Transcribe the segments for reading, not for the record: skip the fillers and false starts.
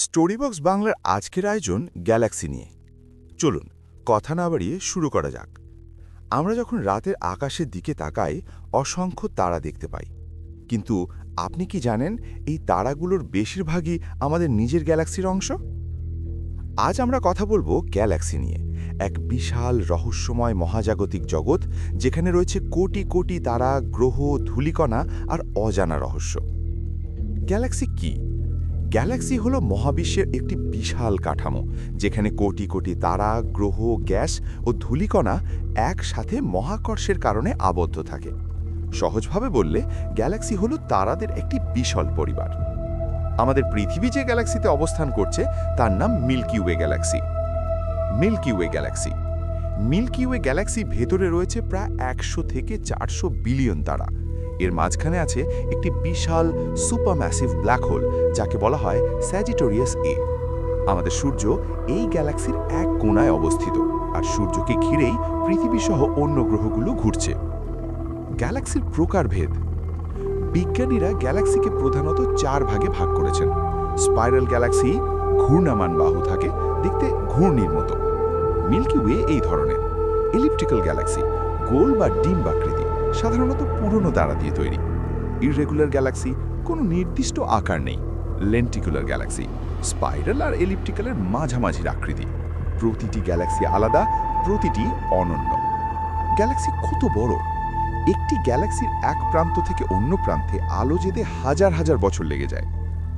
স্টোরিবক্স বাংলার আজকের আয়োজন গ্যালাক্সি নিয়ে। চলুন কথা না বাড়িয়ে শুরু করা যাক। আমরা যখন রাতের আকাশের দিকে তাকাই অসংখ্য তারা দেখতে পাই, কিন্তু আপনি কি জানেন এই তারাগুলোর বেশিরভাগই আমাদের নিজের গ্যালাক্সির অংশ? আজ আমরা কথা বলবো গ্যালাক্সি নিয়ে, এক বিশাল রহস্যময় মহাজাগতিক জগৎ যেখানে রয়েছে কোটি কোটি তারা, গ্রহ, ধূলিকণা আর অজানা রহস্য। গ্যালাক্সি কি? গ্যালাক্সি হলো মহাবিশ্বের একটি বিশাল কাঠামো যেখানে কোটি কোটি তারা, গ্রহ, গ্যাস ও ধূলিকণা একসাথে মহাকর্ষের কারণে আবদ্ধ থাকে। সহজভাবে বললে গ্যালাক্সি হলো তারাদের একটি বিশাল পরিবার। আমাদের পৃথিবী যে গ্যালাক্সিতে অবস্থান করছে তার নাম Milky Way galaxy. Milky Way galaxy Milky Way galaxy ভেতরে রয়েছে প্রায় 100 থেকে 400 বিলিয়ন তারা। এর মাঝখানে আছে একটি বিশাল সুপারম্যাসিভ ব্ল্যাক হোল যাকে বলা হয় স্যাজিটেরিয়াস এ। আমাদের সূর্য এই গ্যালাক্সির এক কোণায় অবস্থিত, আর সূর্যকে ঘিরেই পৃথিবীসহ অন্য গ্রহগুলো ঘুরছে। গ্যালাক্সির প্রকারভেদ। বিজ্ঞানীরা গ্যালাক্সিকে প্রধানত 4 ভাগে ভাগ করেছেন। স্পাইরাল গ্যালাক্সি, ঘূর্ণায়মান বাহু থাকে, দেখতে ঘূর্ণির মতো। মিল্কি ওয়ে এই ধরনের। এলিপ্টিক্যাল গ্যালাক্সি, গোল বা ডিম্বাকৃতি, সাধারণত পুরনো তারা দিয়ে তৈরি। ইররেগুলার গ্যালাক্সি, কোনো নির্দিষ্ট আকার নেই। লেন্টিকুলার গ্যালাক্সি, স্পাইরাল আর এলিপ্টিক্যালের মাঝামাঝির আকৃতি। প্রতিটি গ্যালাক্সি আলাদা, প্রতিটি অনন্য। গ্যালাক্সি কত বড়! একটি গ্যালাক্সির এক প্রান্ত থেকে অন্য প্রান্তে আলো যেতে হাজার হাজার বছর লেগে যায়।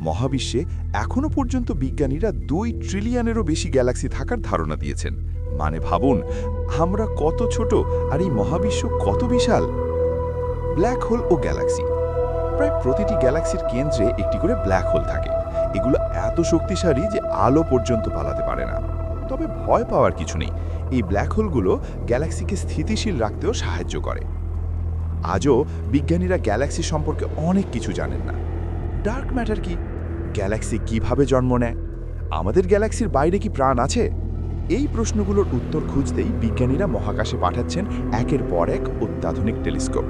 মহাবিশ্বে এখনও পর্যন্ত বিজ্ঞানীরা 2 ট্রিলিয়নেরও বেশি গ্যালাক্সি থাকার ধারণা দিয়েছেন। মানে ভাবুন, আমরা কত ছোট আর এই মহাবিশ্ব কত বিশাল। ব্ল্যাক হোল ও গ্যালাক্সি। প্রায় প্রতিটি গ্যালাক্সির কেন্দ্রে একটি করে ব্ল্যাক হোল থাকে। এগুলো এত শক্তিশালী যে আলো পর্যন্ত পালাতে পারে না। তবে ভয় পাওয়ার কিছু নেই, এই ব্ল্যাক হোলগুলো গ্যালাক্সিকে স্থিতিশীল রাখতেও সাহায্য করে। আজও বিজ্ঞানীরা গ্যালাক্সি সম্পর্কে অনেক কিছু জানেন না। ডার্ক ম্যাটার কি? গ্যালাক্সি কিভাবে জন্ম নেয়? আমাদের গ্যালাক্সির বাইরে কি প্রাণ আছে? এই প্রশ্নগুলোর উত্তর খুঁজতেই বিজ্ঞানীরা মহাকাশে পাঠাচ্ছেন একের পর এক অত্যাধুনিক টেলিস্কোপ।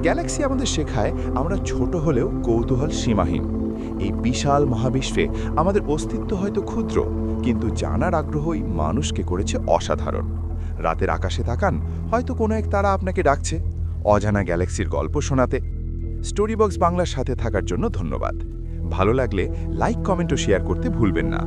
গ্যালাক্সি আমাদের শেখায় আমরা ছোট হলেও কৌতূহল সীমাহীন। এই বিশাল মহাবিশ্বে আমাদের অস্তিত্ব হয়তো ক্ষুদ্র, কিন্তু জানার আগ্রহই মানুষকে করেছে অসাধারণ। রাতের আকাশে তাকান, হয়তো কোনো এক তারা আপনাকে ডাকছে অজানা গ্যালাক্সির গল্প শোনাতে। স্টোরিবক্স বাংলার সাথে থাকার জন্য ধন্যবাদ। ভালো লাগলে লাইক, কমেন্ট ও শেয়ার করতে ভুলবেন না।